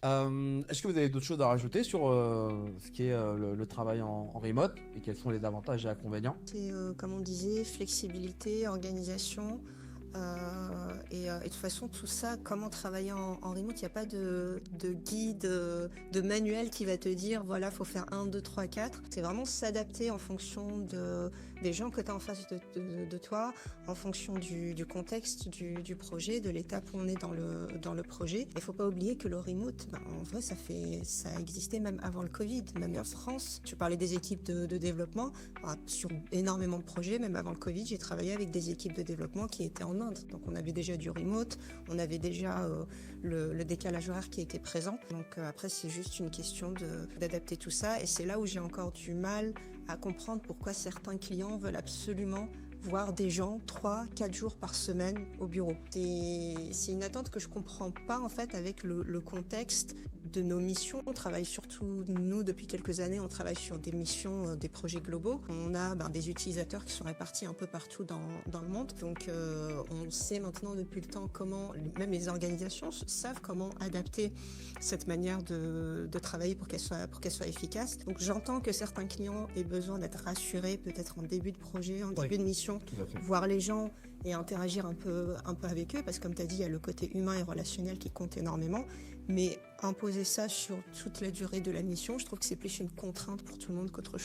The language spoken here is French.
Est-ce que vous avez d'autres choses à rajouter sur ce qui est le travail en remote et quels sont les avantages et inconvénients? C'est, comme on disait, flexibilité, organisation. Et de toute façon, tout ça, comment travailler en remote, il n'y a pas de guide, de manuel qui va te dire, voilà, faut faire un 2 3 4. C'est vraiment s'adapter en fonction des gens que tu as en face de toi, en fonction du contexte du projet, de l'étape où on est dans le projet. Il ne faut pas oublier que le remote, en vrai, ça a existé même avant le Covid. Même en France, tu parlais des équipes de développement. Sur énormément de projets, même avant le Covid, j'ai travaillé avec des équipes de développement qui étaient en Inde. Donc on avait déjà du remote, on avait déjà le décalage horaire qui était présent. Donc après, c'est juste une question d'adapter tout ça. Et c'est là où j'ai encore du mal à comprendre pourquoi certains clients veulent absolument voir des gens 3-4 jours par semaine au bureau. C'est une attente que je comprends pas en fait avec le contexte de nos missions. On travaille surtout, nous, depuis quelques années, on travaille sur des missions, des projets globaux. On a des utilisateurs qui sont répartis un peu partout dans le monde. Donc, on sait maintenant depuis le temps comment, même les organisations savent comment adapter cette manière de travailler pour qu'elle soit efficace. Donc, j'entends que certains clients aient besoin d'être rassurés, peut-être en début de projet, en début de mission, voir les gens et interagir un peu avec eux, parce que comme tu as dit, il y a le côté humain et relationnel qui compte énormément. Mais imposer ça sur toute la durée de la mission, je trouve que c'est plus une contrainte pour tout le monde qu'autre chose.